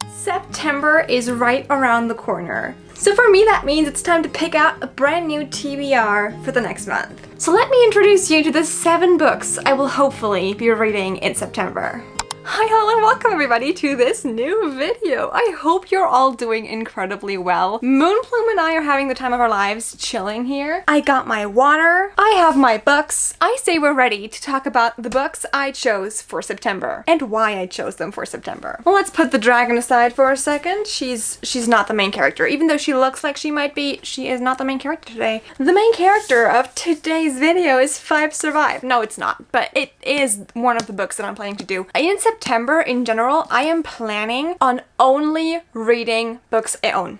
September is right around the corner. So for me, that means it's time to pick out a brand new TBR for the next month. So let me introduce you to the 7 books I will hopefully be reading in September. Hi, hello, and welcome everybody to this new video. I hope you're all doing incredibly well. Moonplume and I are having the time of our lives chilling here. I got my water, I have my books. I say we're ready to talk about the books I chose for September and why I chose them for September. Well, let's put the dragon aside for a second. She's not the main character. Even though she looks like she might be, she is not the main character today. The main character of today's video is 5 Survive. No, it's not, but it is one of the books that I'm planning to do. In September, in general, I am planning on only reading books I own.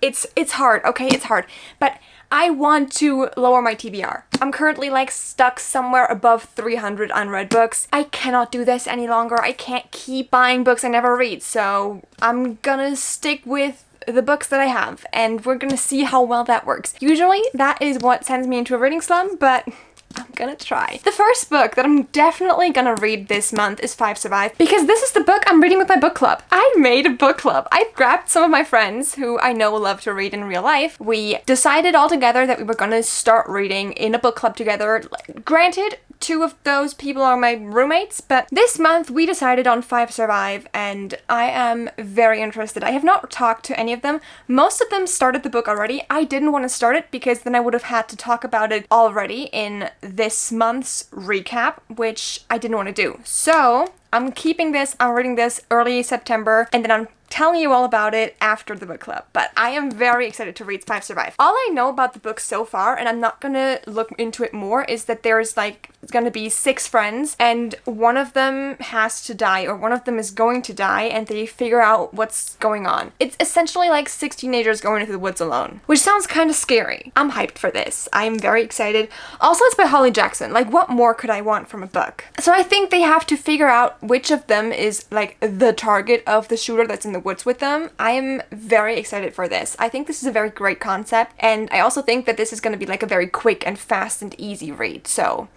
It's hard, okay? It's hard. But I want to lower my TBR. I'm currently like stuck somewhere above 300 unread books. I cannot do this any longer. I can't keep buying books I never read. So I'm gonna stick with the books that I have, and we're gonna see how well that works. Usually that is what sends me into a reading slump, but I'm gonna try. The first book that I'm definitely gonna read this month is 5 Survive, because this is the book I'm reading with my book club. I made a book club. I grabbed some of my friends who I know love to read in real life. We decided all together that we were gonna start reading in a book club together. Granted, 2 of those people are my roommates, but this month we decided on 5 Survive, and I am very interested. I have not talked to any of them. Most of them started the book already. I didn't want to start it because then I would have had to talk about it already in this month's recap, which I didn't want to do. So I'm keeping this, I'm reading this early September, and then I'm telling you all about it after the book club. But I am very excited to read 5 Survive. All I know about the book so far, and I'm not gonna look into it more, is that there's like gonna be 6 friends, and one of them has to die, or one of them is going to die, and they figure out what's going on. It's essentially like 6 teenagers going into the woods alone, which sounds kind of scary. I'm hyped for this. I'm very excited. Also, it's by Holly Jackson. Like, what more could I want from a book? So I think they have to figure out which of them is like the target of the shooter that's in the woods with them. I am very excited for this. I think this is a very great concept, and I also think that this is going to be like a very quick and fast and easy read, so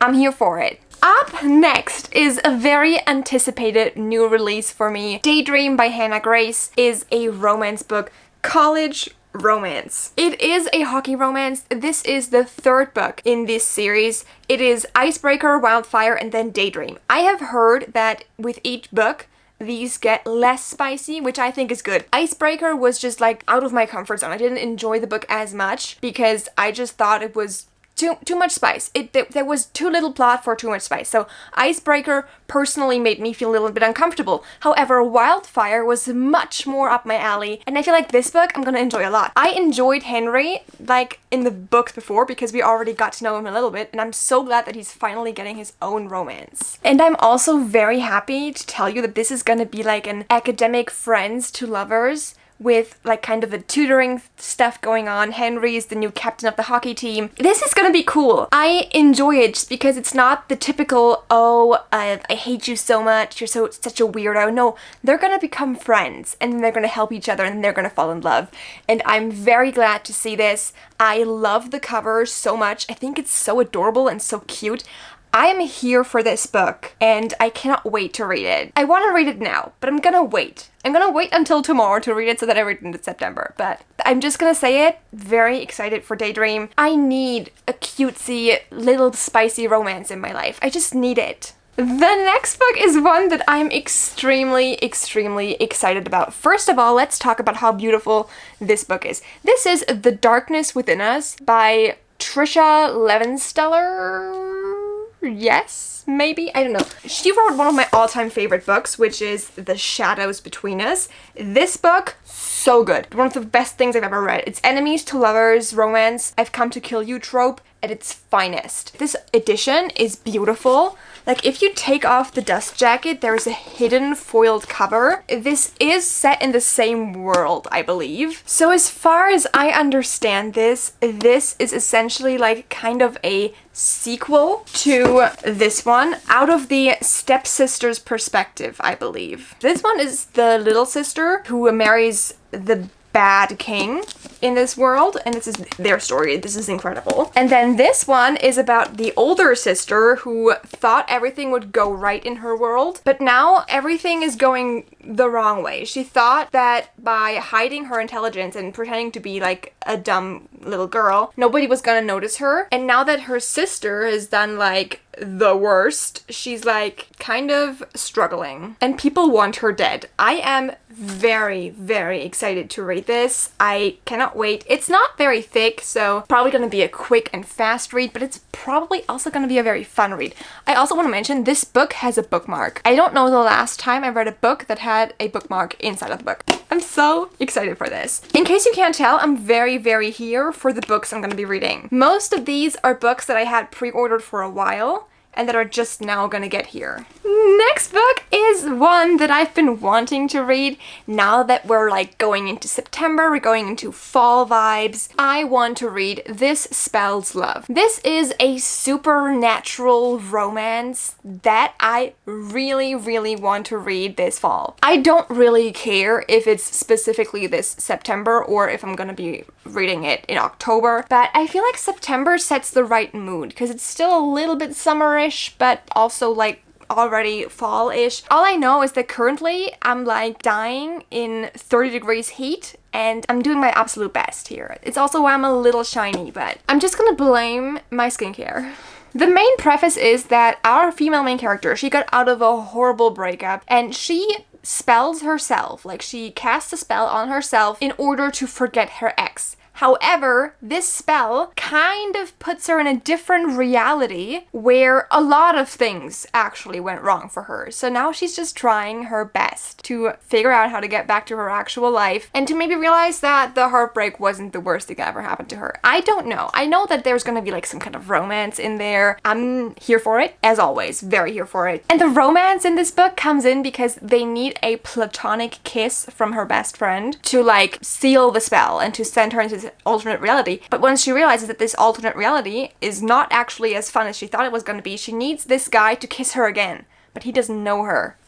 I'm here for it. Up next is a very anticipated new release for me. Daydream by Hannah Grace is a romance book, college romance. It is a hockey romance. This is the 3rd book in this series. It is Icebreaker, Wildfire, and then Daydream. I have heard that with each book, these get less spicy, which I think is good. Icebreaker was just like out of my comfort zone. I didn't enjoy the book as much because I just thought it was too much spice. There was too little plot for too much spice. So Icebreaker personally made me feel a little bit uncomfortable. However, Wildfire was much more up my alley, and I feel like this book I'm gonna enjoy a lot. I enjoyed Henry like in the books before because we already got to know him a little bit, and I'm so glad that he's finally getting his own romance. And I'm also very happy to tell you that this is gonna be like an academic friends to lovers with like kind of a tutoring stuff going on. Henry is the new captain of the hockey team. This is gonna be cool. I enjoy it just because it's not the typical, oh, I hate you so much, you're such a weirdo. No, they're gonna become friends, and then they're gonna help each other, and they're gonna fall in love. And I'm very glad to see this. I love the cover so much. I think it's so adorable and so cute. I am here for this book, and I cannot wait to read it. I want to read it now, but I'm gonna wait. I'm gonna wait until tomorrow to read it so that I read it in September, but I'm just gonna say it, very excited for Daydream. I need a cutesy, little spicy romance in my life. I just need it. The next book is one that I'm extremely, extremely excited about. First of all, let's talk about how beautiful this book is. This is The Darkness Within Us by Trisha Levensteller. Yes, maybe? I don't know. She wrote one of my all-time favorite books, which is The Shadows Between Us. This book, so good. One of the best things I've ever read. It's enemies to lovers, romance, I've come to kill you trope at its finest. This edition is beautiful. Like, if you take off the dust jacket, there is a hidden foiled cover. This is set in the same world, I believe. So as far as I understand this is essentially like kind of a sequel to this one out of the stepsister's perspective, I believe. This one is the little sister who marries the bad king in this world, and this is their story. This is incredible. And then this one is about the older sister who thought everything would go right in her world, but now everything is going the wrong way. She thought that by hiding her intelligence and pretending to be like a dumb little girl, nobody was gonna notice her. And now that her sister has done like the worst, she's like kind of struggling and people want her dead. I am very, very excited to read this. I cannot wait. It's not very thick, so probably gonna be a quick and fast read, but it's probably also gonna be a very fun read. I also want to mention this book has a bookmark. I don't know the last time I read a book that had a bookmark inside of the book. I'm so excited for this. In case you can't tell, I'm very, very here for the books I'm gonna be reading. Most of these are books that I had pre-ordered for a while and that are just now gonna get here. Next book is one that I've been wanting to read. Now that we're like going into September, we're going into fall vibes, I want to read This Spells Love. This is a supernatural romance that I really, really want to read this fall. I don't really care if it's specifically this September or if I'm gonna be reading it in October, but I feel like September sets the right mood because it's still a little bit summerish, but also like already fall-ish. All I know is that currently I'm like dying in 30 degrees heat and I'm doing my absolute best here. It's also why I'm a little shiny, but I'm just gonna blame my skincare. The main preface is that our female main character, she got out of a horrible breakup and she spells herself, like she casts a spell on herself in order to forget her ex. However, this spell kind of puts her in a different reality where a lot of things actually went wrong for her. So now she's just trying her best to figure out how to get back to her actual life and to maybe realize that the heartbreak wasn't the worst thing that ever happened to her. I don't know. I know that there's gonna be like some kind of romance in there. I'm here for it, as always, very here for it. And the romance in this book comes in because they need a platonic kiss from her best friend to like seal the spell and to send her into alternate reality. But once she realizes that this alternate reality is not actually as fun as she thought it was going to be, she needs this guy to kiss her again. But he doesn't know her.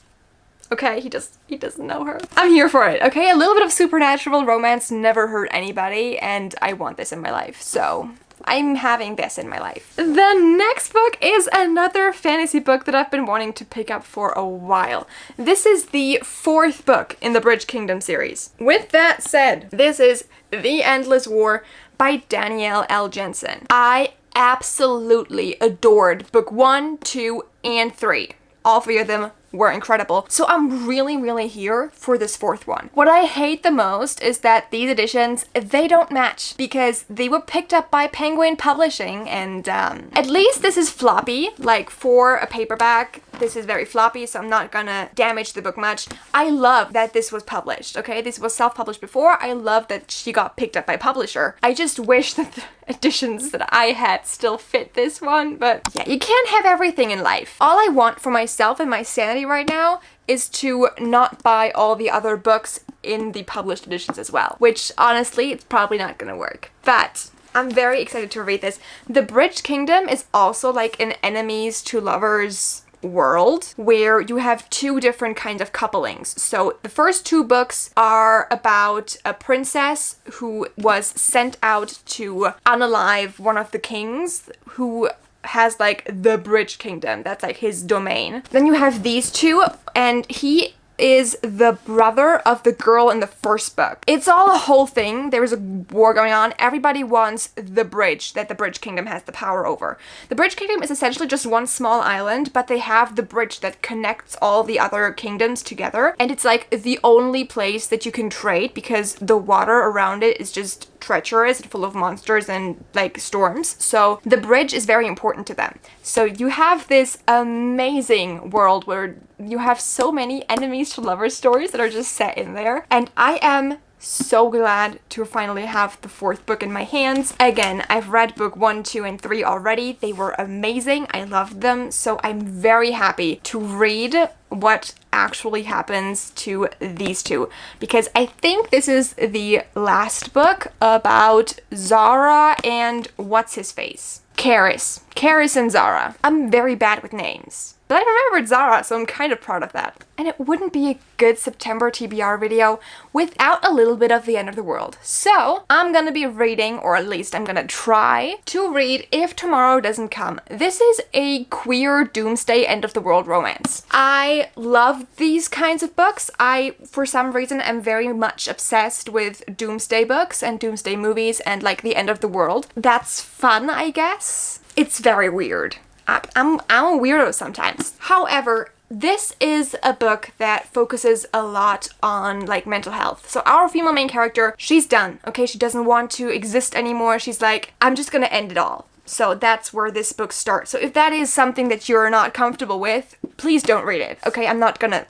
Okay, he doesn't know her. I'm here for it, okay? A little bit of supernatural romance never hurt anybody, and I want this in my life, so I'm having this in my life. The next book is another fantasy book that I've been wanting to pick up for a while. This is the 4th book in the Bridge Kingdom series. With that said, this is The Endless War by Danielle L. Jensen. I absolutely adored book 1, 2, and 3. All 3 of them were incredible. So I'm really, really here for this 4th one. What I hate the most is that these editions, they don't match because they were picked up by Penguin Publishing and at least this is floppy. Like for a paperback, this is very floppy, so I'm not gonna damage the book much. I love that this was published, okay? This was self-published before. I love that she got picked up by publisher. I just wish that the editions that I had still fit this one, but yeah, you can't have everything in life. All I want for myself and my sanity right now is to not buy all the other books in the published editions as well, which honestly, it's probably not gonna work. But I'm very excited to read this. The Bridge Kingdom is also like an enemies to lovers world where you have 2 different kinds of couplings. So the first 2 books are about a princess who was sent out to unalive one of the kings who has like the Bridge Kingdom. That's like his domain. Then you have these 2 and he is the brother of the girl in the first book. It's all a whole thing. There is a war going on. Everybody wants the bridge that the Bridge Kingdom has the power over. The Bridge Kingdom is essentially just one small island, but they have the bridge that connects all the other kingdoms together. And it's like the only place that you can trade because the water around it is just treacherous and full of monsters and like storms. So the bridge is very important to them. So you have this amazing world where you have so many enemies to lovers stories that are just set in there. And I am so glad to finally have the 4th book in my hands. Again, I've read book 1, 2, and 3 already. They were amazing. I loved them. So I'm very happy to read what actually happens to these 2 because I think this is the last book about Zara and what's his face? Karis and Zara. I'm very bad with names. But I remembered Zara, so I'm kind of proud of that. And it wouldn't be a good September TBR video without a little bit of the end of the world. So I'm gonna be reading, or at least I'm gonna try to read If Tomorrow Doesn't Come. This is a queer doomsday end of the world romance. I love these kinds of books. I, for some reason, am very much obsessed with doomsday books and doomsday movies and like the end of the world. That's fun, I guess. It's very weird. I'm a weirdo sometimes. However, this is a book that focuses a lot on like mental health. So our female main character, she's done, okay? She doesn't want to exist anymore. She's like, I'm just gonna end it all. So that's where this book starts. So if that is something that you're not comfortable with, please don't read it. Okay, I'm not gonna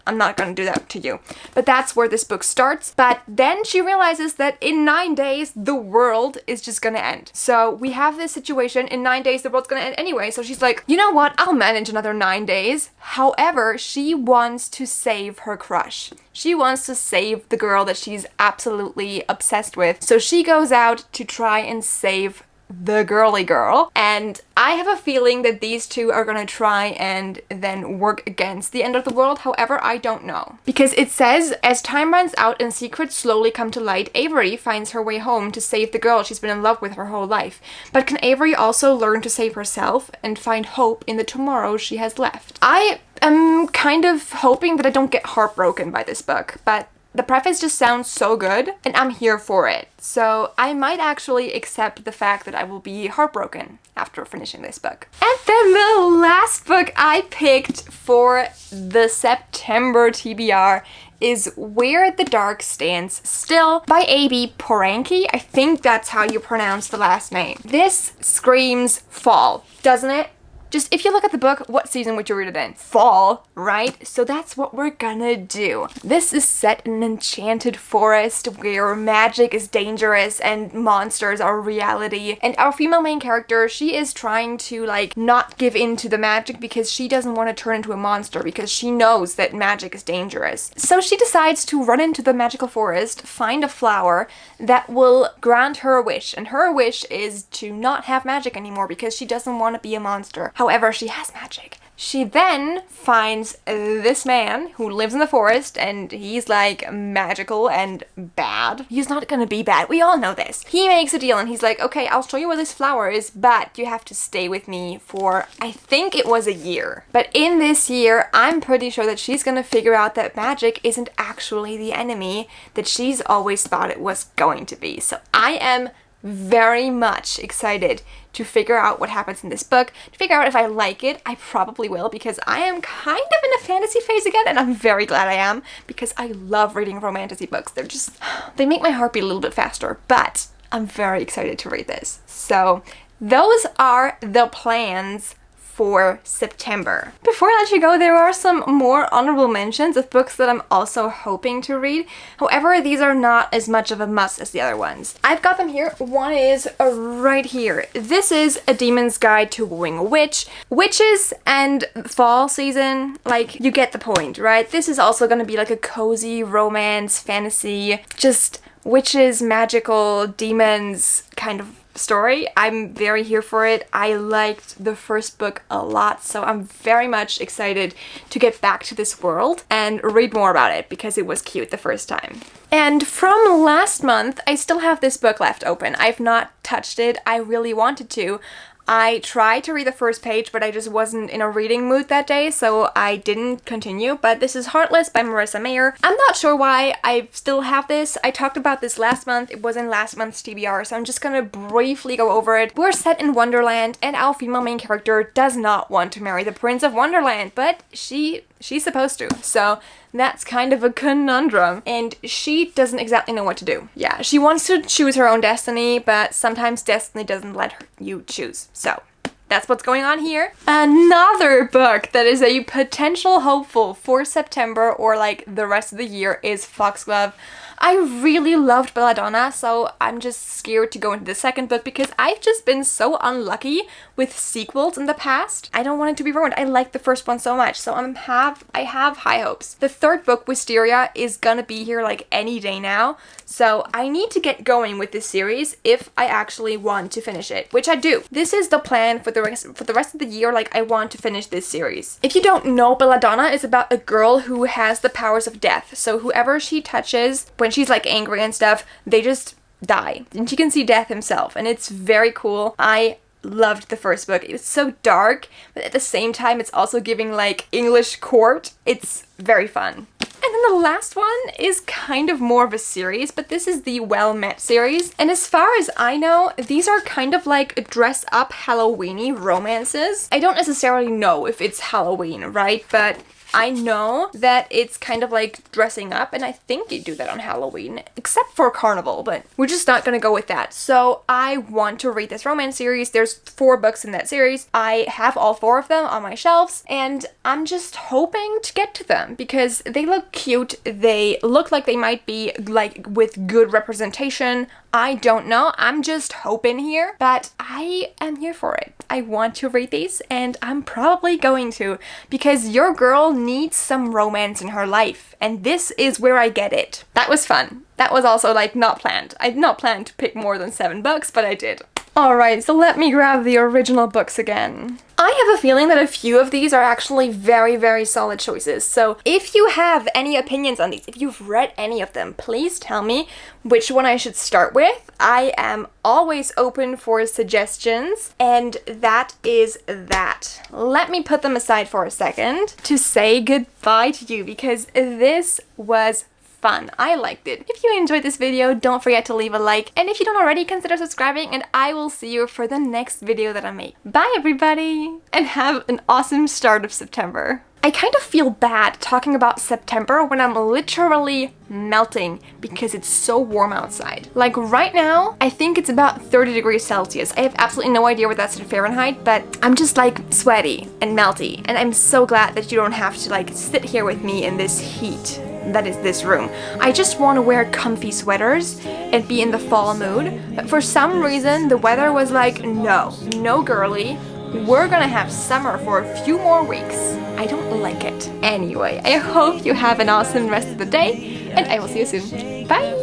do that to you. But that's where this book starts. But then she realizes that in 9 days, the world is just gonna end. So we have this situation, in 9 days, the world's gonna end anyway. So she's like, you know what, I'll manage another 9 days. However, she wants to save her crush. She wants to save the girl that she's absolutely obsessed with. So she goes out to try and save the girly girl, and I have a feeling that these two are gonna try and then work against the end of the world. However, I don't know. Because it says, as time runs out and secrets slowly come to light, Avery finds her way home to save the girl she's been in love with her whole life. But can Avery also learn to save herself and find hope in the tomorrow she has left? I am kind of hoping that I don't get heartbroken by this book, but the preface just sounds so good, and I'm here for it. So I might actually accept the fact that I will be heartbroken after finishing this book. And then the last book I picked for the September TBR is Where the Dark Stands Still by A.B. Poranki. I think that's how you pronounce the last name. This screams fall, doesn't it? Just, if you look at the book, what season would you read it in? Fall, right? So that's what we're gonna do. This is set in an enchanted forest where magic is dangerous and monsters are reality. And our female main character, she is trying to, like, not give in to the magic because she doesn't want to turn into a monster because she knows that magic is dangerous. So she decides to run into the magical forest, find a flower that will grant her a wish. And her wish is to not have magic anymore because she doesn't want to be a monster. However, she has magic. She then finds this man who lives in the forest, and he's like magical and bad. He's not gonna be bad. We all know this. He makes a deal and he's like, okay, I'll show you where this flower is, but you have to stay with me for, I think it was a year. But in this year, I'm pretty sure that she's gonna figure out that magic isn't actually the enemy that she's always thought it was going to be. So I am very much excited to figure out what happens in this book, to figure out if I like it. I probably will, because I am kind of in a fantasy phase again, and I'm very glad I am, because I love reading romantasy books. They're just, they make my heart beat a little bit faster, but I'm very excited to read this. So those are the plans for September. Before I let you go, there are some more honorable mentions of books that I'm also hoping to read. However, these are not as much of a must as the other ones. I've got them here. One is right here. This is A Demon's Guide to Wooing a Witch. Witches and fall season, like, you get the point, right? This is also going to be like a cozy romance, fantasy, just witches, magical, demons kind of story. I'm very here for it. I liked the first book a lot, so I'm very much excited to get back to this world and read more about it because it was cute the first time. And from last month, I still have this book left open. I've not touched it. I really wanted to. I tried to read the first page, but I just wasn't in a reading mood that day, so I didn't continue. But this is Heartless by Marissa Mayer. I'm not sure why I still have this. I talked about this last month. It was in last month's TBR, so I'm just gonna briefly go over it. We're set in Wonderland, and our female main character does not want to marry the Prince of Wonderland, but she's supposed to. So that's kind of a conundrum, and she doesn't exactly know what to do. Yeah, she wants to choose her own destiny, but sometimes destiny doesn't let you choose. So that's what's going on here. Another book that is a potential hopeful for September or like the rest of the year is Foxglove. I really loved Belladonna, so I'm just scared to go into the second book because I've just been so unlucky with sequels in the past. I don't want it to be ruined. I liked the first one so much, so I have high hopes. The third book, Wisteria, is gonna be here like any day now, so I need to get going with this series if I actually want to finish it, which I do. This is the plan for the rest of the year, like, I want to finish this series. If you don't know, Belladonna is about a girl who has the powers of death. So whoever she touches, when she's like angry and stuff, they just die. And she can see death himself. And it's very cool. I loved the first book. It was so dark, but at the same time, it's also giving like English court. It's very fun. And then the last one is kind of more of a series, but this is the Well Met series. And as far as I know, these are kind of like dress-up Halloween-y romances. I don't necessarily know if it's Halloween, right? But I know that it's kind of like dressing up, and I think they do that on Halloween, except for Carnival, but we're just not gonna go with that. So I want to read this romance series. There's 4 books in that series. I have all 4 of them on my shelves, and I'm just hoping to get to them because they look cute. They look like they might be like with good representation. I don't know. I'm just hoping here, but I am here for it. I want to read these, and I'm probably going to because your girl needs some romance in her life, and this is where I get it. That was fun. That was also like not planned. I did not plan to pick more than 7 books, but I did. Alright, so let me grab the original books again. I have a feeling that a few of these are actually very, very solid choices. So if you have any opinions on these, if you've read any of them, please tell me which one I should start with. I am always open for suggestions, and that is that. Let me put them aside for a second to say goodbye to you because this was fun. I liked it. If you enjoyed this video, don't forget to leave a like, and if you don't already, consider subscribing, and I will see you for the next video that I make. Bye everybody, and have an awesome start of September. I kind of feel bad talking about September when I'm literally melting because it's so warm outside. Like right now, I think it's about 30 degrees Celsius. I have absolutely no idea what that's in Fahrenheit, but I'm just like sweaty and melty, and I'm so glad that you don't have to like sit here with me in this heat that is this room. I just want to wear comfy sweaters and be in the fall mood, but for some reason the weather was like, no girly, we're gonna have summer for a few more weeks. I don't like it. Anyway, I hope you have an awesome rest of the day, and I will see you soon. Bye!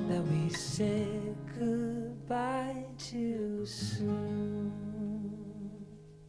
That we said goodbye too soon.